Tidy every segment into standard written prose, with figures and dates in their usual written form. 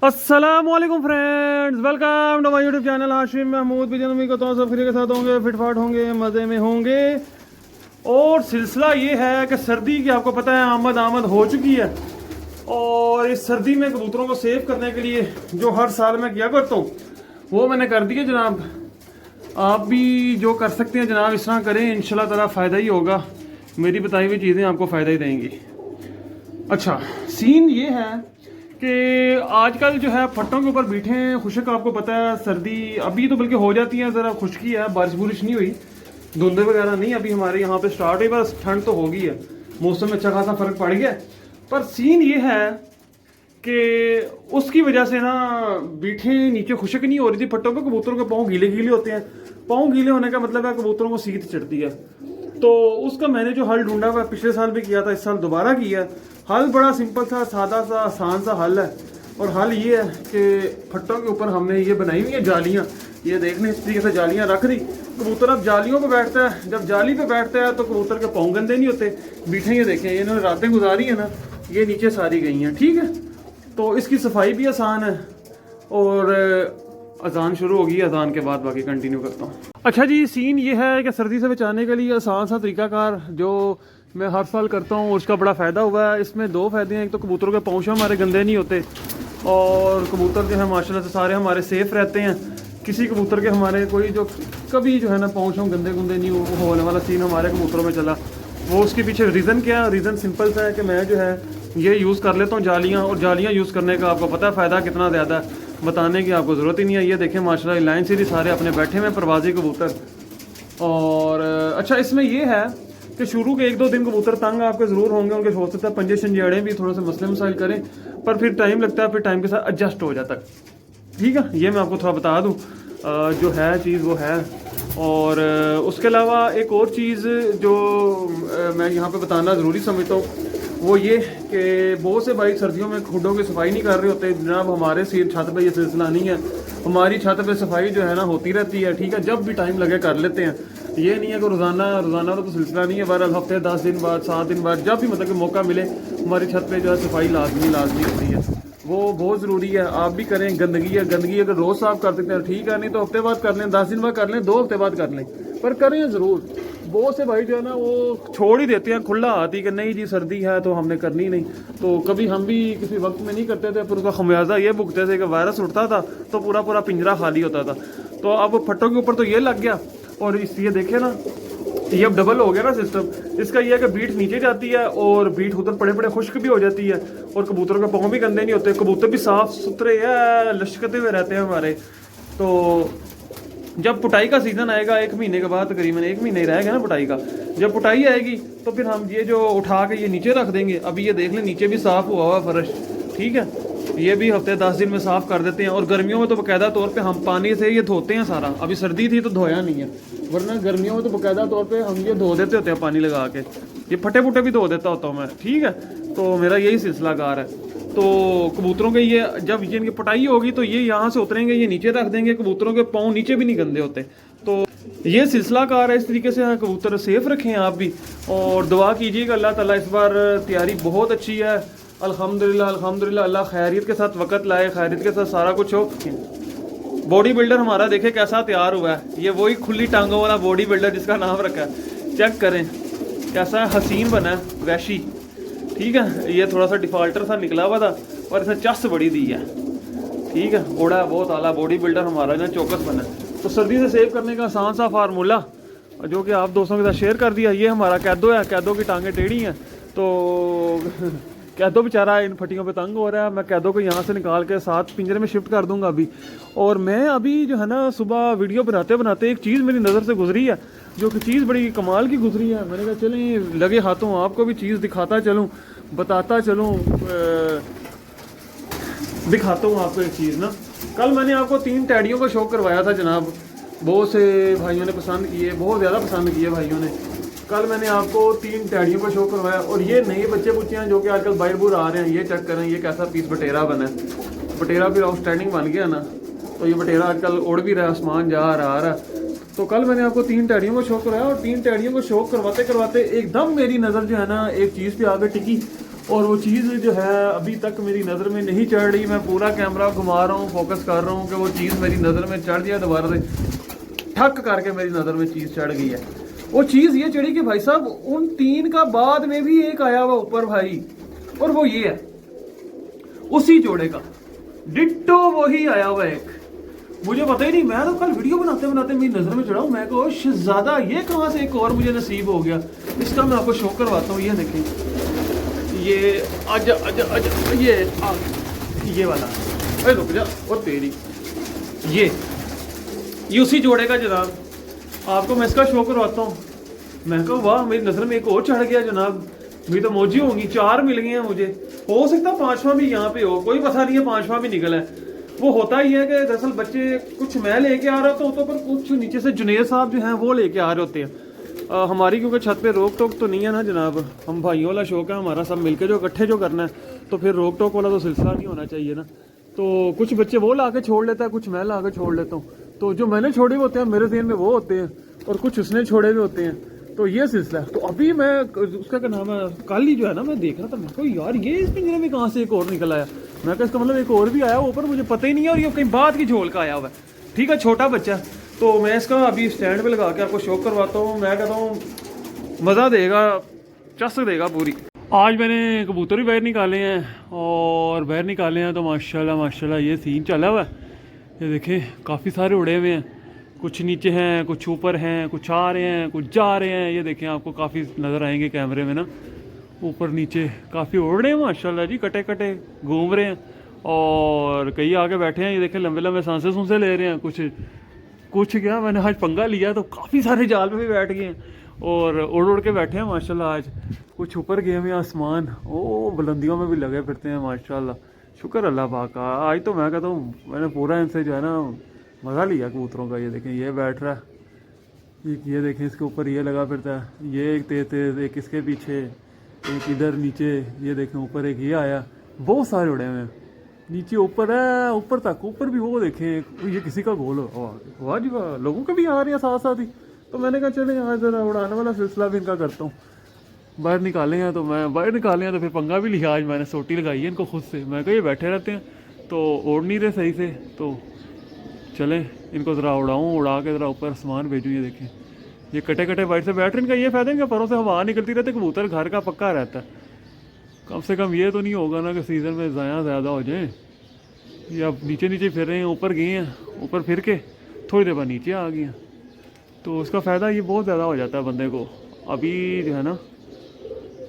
अस्सलामुअलैकुम friends, welcome to my YouTube channel Hashim Mahmood भी जनमी को तो सब फ्री के साथ होंगे, फिटफाट होंगे, मज़े में होंगे। और सिलसिला ये है कि सर्दी की आपको पता है आमद हो चुकी है। और इस सर्दी में कबूतरों को सेव करने के लिए जो हर साल मैं किया करता हूँ वो मैंने कर दिया जनाब। आप भी जो कर सकते हैं जनाब इस तरह करें, इंशाल्लाह ताला फ़ायदा ही होगा। मेरी बताई हुई चीज़ें आपको फ़ायदा ही देंगी। अच्छा, सीन ये है कि आजकल जो है फट्टों के ऊपर बैठे हैं। खुशक आपको पता है सर्दी अभी तो बल्कि हो जाती है, ज़रा खुशकी है, बारिश बुरिश नहीं हुई, धुंध वगैरह नहीं अभी हमारे यहाँ पे स्टार्ट हुई, बस ठंड तो हो गई है, मौसम में अच्छा खासा फ़र्क पड़ गया। पर सीन ये है कि उसकी वजह से ना बीठे नीचे खुशक नहीं हो रही थी फट्टों पे। कबूतरों के पाँव गीले गीले होते हैं। पाँव गीले होने का मतलब है कबूतरों को सीत चढ़ती है। तो उसका मैंने जो हल ढूंढा हुआ, पिछले साल भी किया था, इस साल दोबारा किया। हल बड़ा सिंपल सा, सादा सा, आसान सा हल है। और हल ये है कि फट्टों के ऊपर हमने ये बनाई हुई है जालियाँ। ये देखने इस तरीके से जालियाँ रख दी। कबूतर अब जालियों पे बैठता है, जब जाली पे बैठता है तो कबूतर के पाँव गंदे नहीं होते। बीठे ये देखें, इन्होंने रातें गुजारी है ना, ये नीचे सारी गई हैं, ठीक है। तो इसकी सफाई भी आसान है। और अजान शुरू होगी, अजान के बाद बाकी कंटिन्यू करता हूँ। अच्छा जी, सीन ये है कि सर्दी से बचाने के लिए आसान सा तरीकाकार जो मैं हर साल करता हूँ, उसका बड़ा फ़ायदा हुआ है। इसमें दो फ़ायदे हैं। एक तो कबूतरों के पाँव हमारे गंदे नहीं होते और कबूतर जो है माशाल्लाह से सारे हमारे सेफ़ रहते हैं। किसी कबूतर के हमारे कोई जो कभी जो है ना पाँव गंदे गुंदे नहीं होने वाला सीन हमारे कबूतरों में चला। वो उसके पीछे रीज़न क्या? रीज़न सिंपल सा है कि मैं जो है ये यूज़ कर लेता हूँ जालियाँ। और जालियाँ यूज़ करने का आपको पता है फ़ायदा कितना ज़्यादा है, बताने की आपको ज़रूरत ही नहीं है। ये देखें माशाल्लाह लाइन से ही सारे अपने बैठे हुए परवाज़ी कबूतर। और अच्छा, इसमें यह है कि शुरू के 1-2 दिन कबूतर तंग आपके ज़रूर होंगे, उनके हो सकता है पंजे शंजे अड़े भी, थोड़ा सा मसले मसाइल करें, पर फिर टाइम लगता है, फिर टाइम के साथ एडजस्ट हो जाता है, ठीक है। ये मैं आपको थोड़ा बता दूँ जो है चीज़ वो है। और उसके अलावा एक और चीज़ जो मैं यहाँ पे बताना ज़रूरी समझता हूँ वो ये कि बहुत से भाई सर्दियों में खुडों की सफाई नहीं कर रहे होते। जनाब हमारे सिर छत पे ये सिलसिला नहीं है, हमारी छत पे सफाई जो है ना होती रहती है, ठीक है। जब भी टाइम लगे कर लेते हैं। ये नहीं है कि रोज़ाना तो सिलसिला नहीं है, बहरहाल हफ्ते 10 दिन बाद, 7 दिन बाद, जब भी मतलब कि मौका मिले हमारी छत पे जो है सफाई लाजमी होती है। वो बहुत ज़रूरी है, आप भी करें। गंदगी अगर रोज़ साफ कर सकते हैं ठीक है, नहीं तो हफ्ते बाद कर लें, 10 दिन बाद कर लें, 2 हफ्ते बाद कर लें, पर करें ज़रूर। बहुत से भाई जो है ना वो छोड़ ही देते हैं खुला हाथ ही कि नहीं जी सर्दी है तो हमने करनी नहीं। तो कभी हम भी किसी वक्त में नहीं करते थे, फिर उसका खमियाजा ये भुगते थे कि वायरस उठता था तो पूरा पिंजरा खाली होता था। तो अब फट्टों के ऊपर तो ये लग गया। और ये देखे ना, ये अब डबल हो गया ना सिस्टम। इसका ये है कि बीट नीचे जाती है और बीट उधर पड़े खुश्क भी हो जाती है और कबूतरों के पाँव भी गंदे नहीं होते, कबूतर भी साफ सुथरे है, लश्कते हुए रहते हैं हमारे। तो जब पुटाई का सीज़न आएगा 1 महीने के बाद, तकरीबन 1 महीने ही रहेगा ना पुटाई का, जब पुटाई आएगी तो फिर हम ये जो उठा के ये नीचे रख देंगे। अभी ये देख लें नीचे भी साफ़ हुआ हुआ फर्श, ठीक है। ये भी हफ्ते 10 दिन में साफ़ कर देते हैं। और गर्मियों में तो बाकायदा तौर पे हम पानी से ये धोते हैं सारा। अभी सर्दी थी तो धोया नहीं है, वरना गर्मियों में तो बाकायदा तौर पे हम ये धो देते होते हैं पानी लगा के। ये फटे फुटे भी धो देता होता हूँ मैं, ठीक है। तो मेरा यही सिलसिलाकार है। तो कबूतरों के ये जब ये इनकी पटाई होगी तो ये यहाँ से उतरेंगे, ये नीचे रख देंगे, कबूतरों के पाँव नीचे भी नहीं गंदे होते। तो ये सिलसिलाकार है, इस तरीके से कबूतर सेफ रखें आप भी। और दुआ कीजिएगा अल्लाह ताला, इस बार तैयारी बहुत अच्छी है अल्हम्दुलिल्लाह। अल्लाह खैरियत के साथ वक़्त लाए, खैरियत के साथ सारा कुछ हो। बॉडी बिल्डर हमारा देखे कैसा तैयार हुआ है, ये वही खुली टांगों वाला बॉडी बिल्डर जिसका नाम रखा है। चेक करें कैसा हसीन बना है, वैशी, ठीक है। ये थोड़ा सा डिफॉल्टर सा निकला हुआ था और इसने चस बड़ी दी है, ठीक है। घोड़ा बहुत आला बॉडी बिल्डर हमारा ना चौकस बना है। तो सर्दी से सेव करने का आसान सा फार्मूला जो कि आप दोस्तों के साथ शेयर कर दिया। ये हमारा कैदो है, कैदो की टांगें टेढ़ी हैं तो कैदो बेचारा इन फटियों पे तंग हो रहा है। मैं कैदो को यहाँ से निकाल के साथ पिंजरे में शिफ्ट कर दूंगा अभी। और मैं अभी जो है ना सुबह वीडियो बनाते एक चीज़ मेरी नज़र से गुजरी है, जो कि चीज़ बड़ी कमाल की गुजरी है। मैंने कहा चलें लगे हाथों आपको भी चीज़ दिखाता चलूँ, बताता चलूँ, दिखाता हूँ आपको एक चीज़ ना। कल मैंने आपको 3 टैडियों का शौक करवाया था जनाब, बहुत से भाइयों ने पसंद किए, बहुत ज़्यादा पसंद किए भाइयों ने। कल मैंने आपको 3 टैडियों का शो करवाया। और ये नए बच्चे हैं जो कि आजकल बाहर बुर आ रहे हैं। ये चेक करें, ये कैसा पीस बटेरा बना है। बटेरा फिर आउटस्टैंडिंग बन गया ना, तो ये बटेरा आजकल उड़ भी रहा है, आसमान जा रहा आ रहा। तो कल मैंने आपको 3 टैडियों का शो करवाया और 3 टैडियों को शो करवाते एकदम मेरी नज़र जो है ना एक चीज़ पे आगे टिकी। और वो चीज़ जो है अभी तक मेरी नज़र में नहीं चढ़ रही। मैं पूरा कैमरा घुमा रहा हूँ, फोकस कर रहा हूँ कि वो चीज़ मेरी नज़र में चढ़ जाए, दोबारा से ठक करके मेरी नज़र में चीज़ चढ़ गई है। वो चीज़ ये चढ़ी कि भाई साहब उन 3 का बाद में भी एक आया हुआ ऊपर भाई, और वो ये है उसी जोड़े का डिट्टो वही आया हुआ एक। मुझे पता ही नहीं, मैं तो कल वीडियो बनाते बनाते मेरी नज़र में चढ़ा हूँ, मैं कहो शहजादा ये कहाँ से एक और मुझे नसीब हो गया। इसका मैं आपको शो करवाता हूँ। ये देखिए ये आजा आजा आजा ये वाला, अरे रुक जा और तेरी ये उसी जोड़े का जनाब। आपको मैं इसका शो करवाता हूँ। मैं कहा वाह मेरी नज़र में एक और चढ़ गया जनाब, मेरी तो मौजी होंगी, 4 मिल गए हैं मुझे। हो सकता है 5वां भी यहाँ पे हो, कोई पता नहीं है 5वां भी निकला है। वो होता ही है कि दरअसल बच्चे कुछ मैं लेके आ रहा होता पर कुछ नीचे से जुनेद साहब जो हैं वो लेके आ रहे होते हैं। हमारी क्योंकि छत पे रोक टोक तो नहीं है ना जनाब, हम भाइयों वाला शौक है हमारा, सब मिलके जो इकट्ठे जो करना है, तो फिर रोक टोक वाला तो सिलसिला नहीं होना चाहिए ना। तो कुछ बच्चे वो ला के छोड़ लेता है, कुछ मैं ला के छोड़ लेता हूँ। तो जो मैंने छोड़े हुए होते हैं मेरे ज़हन में वो होते हैं, और कुछ उसने छोड़े हुए होते हैं। तो ये सिलसिला है। तो अभी मैं उसका क्या नाम है, कल ही जो है ना मैं देख रहा था, मैं कहा यार ये इस पिंजरे में कहाँ से एक और निकल आया। मैं कहा इसका मतलब एक और भी आया ऊपर, मुझे पता ही नहीं है, और ये कहीं बाद की झोल का आया हुआ है। ठीक है, छोटा बच्चा। तो मैं इसका अभी स्टैंड पे लगा के आपको शो करवाता हूँ। मैं कहता हूँ मज़ा देगा, चस देगा पूरी। आज मैंने कबूतर भी बाहर निकाले हैं, और बाहर निकाले हैं तो माशाल्लाह माशाल्लाह ये सीन चला हुआ है। ये देखें काफ़ी सारे उड़े हुए हैं, कुछ नीचे हैं, कुछ ऊपर हैं, कुछ आ रहे हैं, कुछ जा रहे हैं। ये देखें आपको काफ़ी नज़र आएंगे कैमरे में ना, ऊपर नीचे काफ़ी उड़ रहे हैं माशाल्लाह जी, कटे कटे घूम रहे हैं। और कई आके बैठे हैं, ये देखें लंबे लंबे सांसें सूंसे ले रहे हैं। कुछ क्या मैंने आज पंगा लिया तो काफ़ी सारे जाल में भी बैठ गए हैं और उड़ उड़ के बैठे हैं माशाल्लाह। आज कुछ ऊपर गए हुए आसमान, ओ बुलंदियों में भी लगे फिरते हैं माशाल्लाह। शुक्र अल्लाह पाक का। आज तो मैं कहता हूँ मैंने पूरा इनसे जो है ना मज़ा लिया कबूतरों का। ये देखें ये बैठ रहा है, ये देखें इसके ऊपर ये लगा फिरता है, ये एक तेज तेज, एक इसके पीछे, एक इधर नीचे। ये देखें ऊपर एक ये आया, बहुत सारे उड़े हुए हैं। नीचे ऊपर है, ऊपर तक, ऊपर भी वो देखें ये किसी का गोल वाह जी वाह, लोगों के भी आ रहे हैं साथ साथ ही। तो मैंने कहा चले यहाँ ज़रा उड़ाने वाला सिलसिला भी इनका करता हूँ। बाहर निकाले हैं तो मैं बाहर निकाले हैं तो फिर पंगा भी लिया। आज मैंने सोटी लगाई है इनको खुद से। मैं कहा ये बैठे रहते हैं तो उड़ नहीं रहे सही से, तो चलें इनको ज़रा उड़ाऊँ, उड़ा के ज़रा ऊपर आसमान भेजूँ। ये देखें ये कटे कटे वाइट से बैठ रहे, इनका ये फ़ायदा इनका परों से हवा निकलती रहती, कबूतर घर का पक्का रहता है। कम से कम ये तो नहीं होगा ना कि सीज़न में ज़ाया ज़्यादा हो जाए। ये अब नीचे नीचे फिर रहे हैं, ऊपर गए हैं, ऊपर फिर के थोड़ी देर बाद नीचे आ गए हैं, तो उसका फ़ायदा ये बहुत ज़्यादा हो जाता है बंदे को। अभी जो है ना,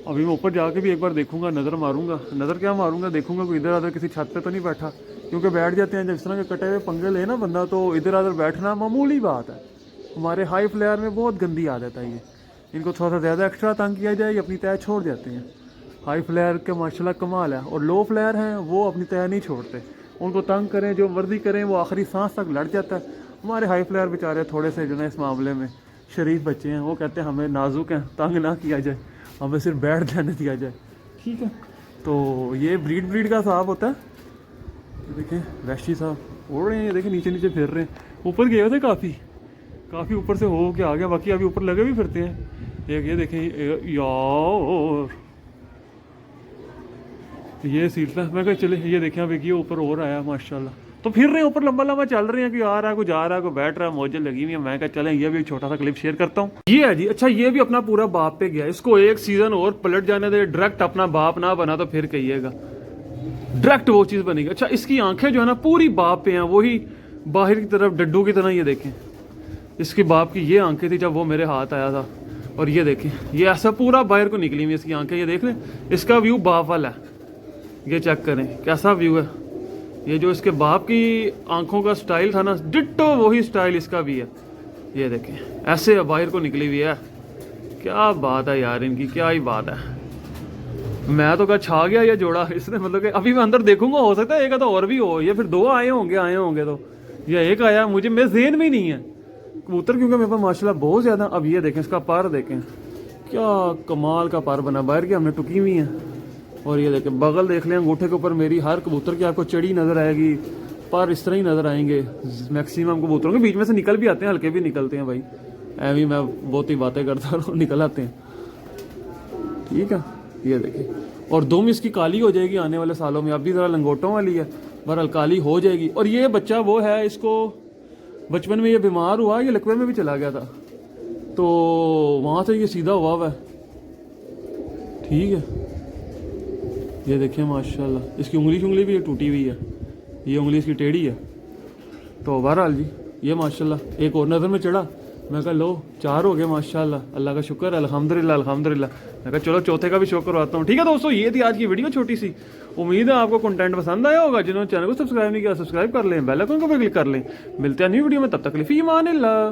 अभी मैं ऊपर जाके भी एक बार देखूंगा, नज़र मारूंगा। नज़र क्या मारूंगा, देखूंगा कोई इधर उधर किसी छत पे तो नहीं बैठा, क्योंकि बैठ जाते हैं जब इस तरह के कटे हुए पंगे ले ना बंदा, तो इधर उधर बैठना मामूली बात है। हमारे हाई फ्लेयर में बहुत गंदी आदत है ये, इनको थोड़ा सा ज़्यादा एक्स्ट्रा तंग किया जाए, अपनी तय छोड़ जाते हैं। हाई फ्लेयर के माशाल्लाह कमाल है, और लो फ्लेयर हैं वो अपनी तय नहीं छोड़ते, उनको तंग करें जो मर्जी करें वो आखिरी सांस तक लड़ जाता है। हमारे हाई फ्लेयर बेचारे थोड़े से जो है इस मामले में शरीफ बच्चे हैं, वो कहते हैं हमें नाजुक हैं, तंग ना किया जाए, हमें सिर्फ बैठ जाने दिया जाए। ठीक है, तो ये ब्रीड का साहब होता है। तो देखें वैशी साहब उड़ रहे हैं, ये देखें नीचे नीचे फिर रहे हैं। ऊपर गए थे काफ़ी ऊपर से हो के आ गया, बाकी अभी ऊपर लगे भी फिरते हैं। एक ये देखें यार ये सीलता, मैं कहा चले ये देखें अब एक ये ऊपर और आया माशाल्लाह। तो फिर रहे हैं ऊपर, लंबा लंबा चल रहे हैं, कि आ रहा है कोई जा रहा है कोई बैठ रहा है, मौजें लगी हुई है। मैं कहा चलें ये भी एक छोटा सा क्लिप शेयर करता हूँ। ये है जी, अच्छा ये भी अपना पूरा बाप पे गया, इसको एक सीजन और पलट जाने दे, डायरेक्ट अपना बाप ना बना तो फिर कहिएगा डायरेक्ट वो चीज़ बनेगी। अच्छा इसकी आंखें जो है ना पूरी बाप पे हैं, वही बाहर की तरफ डड्डू की तरह। ये देखें इसके बाप की ये आंखें थी जब वो मेरे हाथ आया था, और ये देखें ये ऐसा पूरा बाहर को निकली हुई इसकी आंखें। ये देख लें इसका व्यू बाप वाला है, ये चेक करें कैसा व्यू है। ये जो इसके बाप की आंखों का स्टाइल था ना, डिट्टो वही स्टाइल इसका भी है। ये देखें ऐसे बाहर को निकली हुई है। क्या बात है यार इनकी, क्या ही बात है। मैं तो कहा छा गया ये जोड़ा इसने, मतलब कि अभी मैं अंदर देखूंगा, हो सकता है एक तो और भी हो, ये फिर 2 आए होंगे तो ये एक आया, मुझे मेरे ज़हन में ही नहीं है कबूतर, क्योंकि मेरे पास माशाल्लाह बहुत ज़्यादा। अब ये देखें इसका पर देखें क्या कमाल का पर बना, बाहर की हमने टुकी हुई है। और ये देखें बगल देख लें, अंगूठे के ऊपर मेरी हर कबूतर की आपको चढ़ी नज़र आएगी, पर इस तरह ही नज़र आएंगे मैक्सिमम कबूतरों के। बीच में से निकल भी आते हैं, हल्के भी निकलते हैं भाई, ऐਵੇਂ ही मैं बहुत ही बातें करता हूँ, निकल आते हैं। ठीक है ये देखें और दुम इसकी काली हो जाएगी आने वाले सालों में। अभी ज़रा लंगोटों वाली है, बहरहाल काली हो जाएगी। और ये बच्चा वो है, इसको बचपन में ये बीमार हुआ, ये लकवे में भी चला गया था, तो वहाँ से ये सीधा हुआ है। ठीक है, ये देखिए माशाल्लाह, इसकी उंगली भी ये टूटी हुई है, ये उंगली इसकी टेढ़ी है। तो बहरहाल जी ये माशाल्लाह एक और नज़र में चढ़ा, मैं कहा लो 4 हो गए माशाल्लाह, अल्लाह का शुक्र है, अल्हम्दुलिल्लाह अल्हम्दुलिल्लाह। मैं कहा चलो चौथे का भी शौक करवाता हूँ। ठीक है दोस्तों, ये थी आज की वीडियो छोटी सी। उम्मीद है आपको कंटेंट पसंद आया होगा। जिन्होंने चैनल को सब्सक्राइब नहीं किया, सब्सक्राइब कर लें, बेल आइकन को भी क्लिक कर लें। मिलते हैं न्यू वीडियो में, तब तक के लिए फी अमान अल्लाह।